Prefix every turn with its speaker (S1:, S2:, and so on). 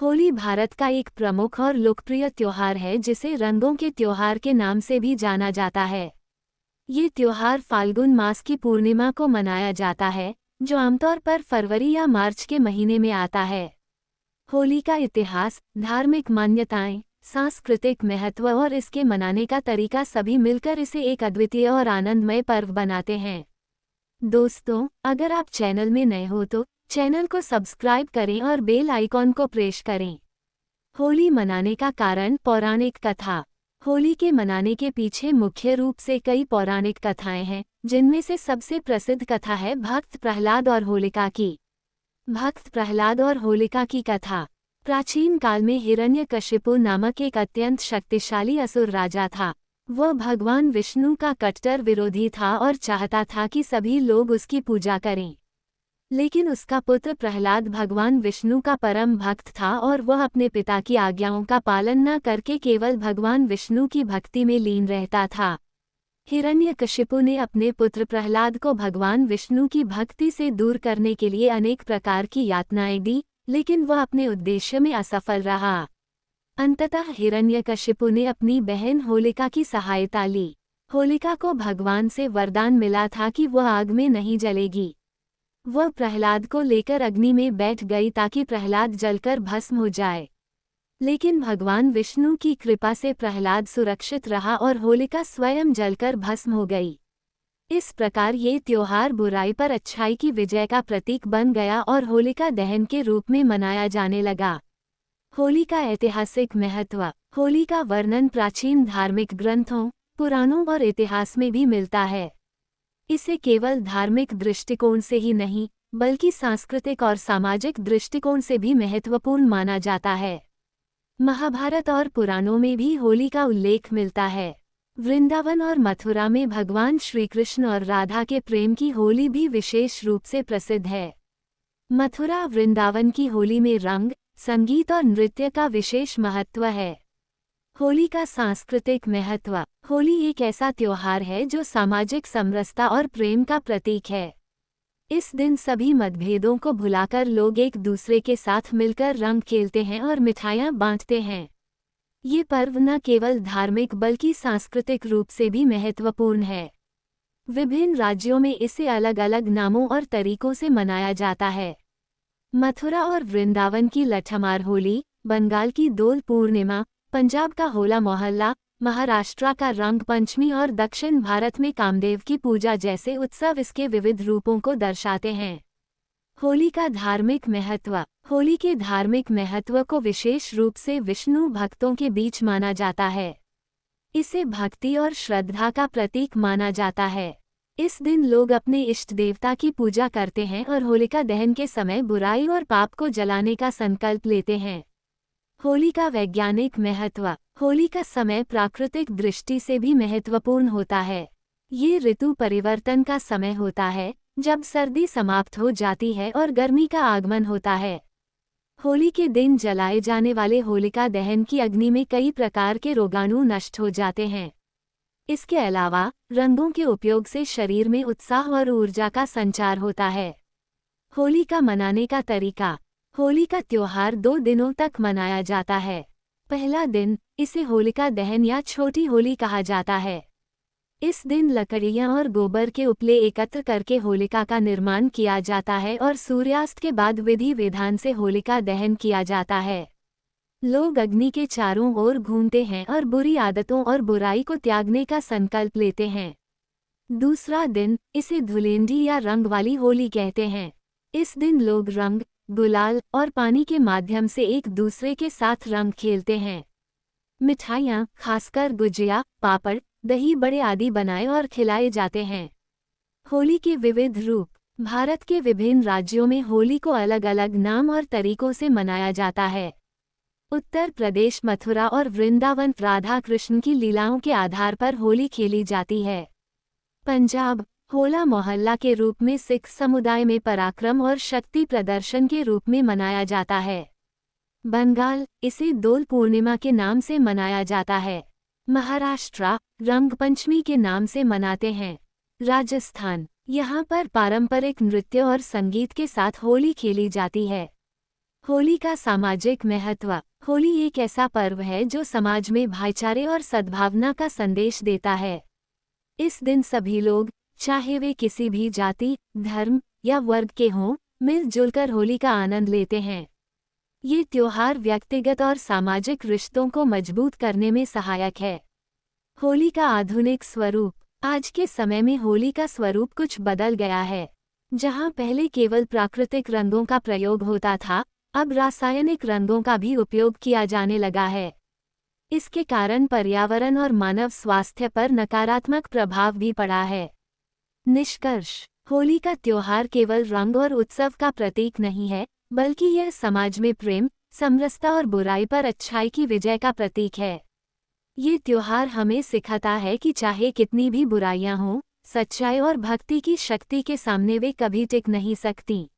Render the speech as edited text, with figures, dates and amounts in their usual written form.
S1: होली भारत का एक प्रमुख और लोकप्रिय त्योहार है जिसे रंगों के त्योहार के नाम से भी जाना जाता है। ये त्योहार फाल्गुन मास की पूर्णिमा को मनाया जाता है, जो आमतौर पर फरवरी या मार्च के महीने में आता है। होली का इतिहास, धार्मिक मान्यताएं, सांस्कृतिक महत्व और इसके मनाने का तरीका सभी मिलकर इसे एक अद्वितीय और आनंदमय पर्व बनाते हैं। दोस्तों, अगर आप चैनल में नए हो तो चैनल को सब्सक्राइब करें और बेल आइकॉन को प्रेस करें। होली मनाने का कारण। पौराणिक कथा। होली के मनाने के पीछे मुख्य रूप से कई पौराणिक कथाएं हैं, जिनमें से सबसे प्रसिद्ध कथा है भक्त प्रहलाद और होलिका की। भक्त प्रहलाद और होलिका की कथा। प्राचीन काल में हिरण्यकशिपु नामक एक अत्यंत शक्तिशाली असुर राजा था। वह भगवान विष्णु का कट्टर विरोधी था और चाहता था कि सभी लोग उसकी पूजा करें। लेकिन उसका पुत्र प्रहलाद भगवान विष्णु का परम भक्त था और वह अपने पिता की आज्ञाओं का पालन न करके केवल भगवान विष्णु की भक्ति में लीन रहता था। हिरण्यकशिपु ने अपने पुत्र प्रहलाद को भगवान विष्णु की भक्ति से दूर करने के लिए अनेक प्रकार की यातनाएं दी, लेकिन वह अपने उद्देश्य में असफल रहा। अंततः हिरण्यकशिपु ने अपनी बहन होलिका की सहायता ली। होलिका को भगवान से वरदान मिला था कि वह आग में नहीं जलेगी। वह प्रहलाद को लेकर अग्नि में बैठ गई ताकि प्रहलाद जलकर भस्म हो जाए। लेकिन भगवान विष्णु की कृपा से प्रहलाद सुरक्षित रहा और होलिका स्वयं जलकर भस्म हो गई। इस प्रकार ये त्योहार बुराई पर अच्छाई की विजय का प्रतीक बन गया और होलिका दहन के रूप में मनाया जाने लगा। होली का ऐतिहासिक महत्व। होली का वर्णन प्राचीन धार्मिक ग्रंथों, पुराणों और इतिहास में भी मिलता है। इसे केवल धार्मिक दृष्टिकोण से ही नहीं, बल्कि सांस्कृतिक और सामाजिक दृष्टिकोण से भी महत्वपूर्ण माना जाता है। महाभारत और पुराणों में भी होली का उल्लेख मिलता है। वृंदावन और मथुरा में भगवान श्री कृष्ण और राधा के प्रेम की होली भी विशेष रूप से प्रसिद्ध है। मथुरा वृंदावन की होली में रंग, संगीत और नृत्य का विशेष महत्व है। होली का सांस्कृतिक महत्व। होली एक ऐसा त्योहार है जो सामाजिक समरसता और प्रेम का प्रतीक है। इस दिन सभी मतभेदों को भुलाकर लोग एक दूसरे के साथ मिलकर रंग खेलते हैं और मिठाइयाँ बांटते हैं। ये पर्व न केवल धार्मिक बल्कि सांस्कृतिक रूप से भी महत्वपूर्ण है। विभिन्न राज्यों में इसे अलग अलग नामों और तरीकों से मनाया जाता है। मथुरा और वृंदावन की लठमार होली, बंगाल की दोल पूर्णिमा, पंजाब का होला मोहल्ला, महाराष्ट्र का रंग पंचमी और दक्षिण भारत में कामदेव की पूजा जैसे उत्सव इसके विविध रूपों को दर्शाते हैं। होली का धार्मिक महत्व। होली के धार्मिक महत्व को विशेष रूप से विष्णु भक्तों के बीच माना जाता है। इसे भक्ति और श्रद्धा का प्रतीक माना जाता है। इस दिन लोग अपने इष्ट देवता की पूजा करते हैं और होलिका दहन के समय बुराई और पाप को जलाने का संकल्प लेते हैं। होली का वैज्ञानिक महत्व। होली का समय प्राकृतिक दृष्टि से भी महत्वपूर्ण होता है। ये ऋतु परिवर्तन का समय होता है, जब सर्दी समाप्त हो जाती है और गर्मी का आगमन होता है। होली के दिन जलाए जाने वाले होलिका दहन की अग्नि में कई प्रकार के रोगाणु नष्ट हो जाते हैं। इसके अलावा रंगों के उपयोग से शरीर में उत्साह और ऊर्जा का संचार होता है। होली का मनाने का तरीका। होली का त्योहार 2 दिनों तक मनाया जाता है। पहला दिन, इसे होलिका दहन या छोटी होली कहा जाता है। इस दिन लकड़ियां और गोबर के उपले एकत्र करके होलिका का निर्माण किया जाता है और सूर्यास्त के बाद विधि विधान से होलिका दहन किया जाता है। लोग अग्नि के चारों ओर घूमते हैं और बुरी आदतों और बुराई को त्यागने का संकल्प लेते हैं। दूसरा दिन, इसे धुलेंडी या रंग वाली होली कहते हैं। इस दिन लोग रंग, गुलाल और पानी के माध्यम से एक दूसरे के साथ रंग खेलते हैं। मिठाइयाँ, खासकर गुजिया, पापड़, दही बड़े आदि बनाए और खिलाए जाते हैं। होली के विविध रूप। भारत के विभिन्न राज्यों में होली को अलग अलग नाम और तरीकों से मनाया जाता है। उत्तर प्रदेश मथुरा और वृंदावन राधा कृष्ण की लीलाओं के आधार पर होली खेली जाती है। पंजाब होला मोहल्ला के रूप में सिख समुदाय में पराक्रम और शक्ति प्रदर्शन के रूप में मनाया जाता है। बंगाल, इसे दोल पूर्णिमा के नाम से मनाया जाता है। महाराष्ट्र, रंग पंचमी के नाम से मनाते हैं। राजस्थान, यहाँ पर पारंपरिक नृत्य और संगीत के साथ होली खेली जाती है। होली का सामाजिक महत्व। होली एक ऐसा पर्व है जो समाज में भाईचारे और सद्भावना का संदेश देता है। इस दिन सभी लोग, चाहे वे किसी भी जाति, धर्म या वर्ग के हों, मिलजुल कर होली का आनंद लेते हैं। ये त्योहार व्यक्तिगत और सामाजिक रिश्तों को मजबूत करने में सहायक है। होली का आधुनिक स्वरूप। आज के समय में होली का स्वरूप कुछ बदल गया है। जहां पहले केवल प्राकृतिक रंगों का प्रयोग होता था, अब रासायनिक रंगों का भी उपयोग किया जाने लगा है। इसके कारण पर्यावरण और मानव स्वास्थ्य पर नकारात्मक प्रभाव भी पड़ा है। निष्कर्ष: होली का त्योहार केवल रंग और उत्सव का प्रतीक नहीं है, बल्कि यह समाज में प्रेम, समरसता और बुराई पर अच्छाई की विजय का प्रतीक है। ये त्योहार हमें सिखाता है कि चाहे कितनी भी बुराइयां हों, सच्चाई और भक्ति की शक्ति के सामने वे कभी टिक नहीं सकती।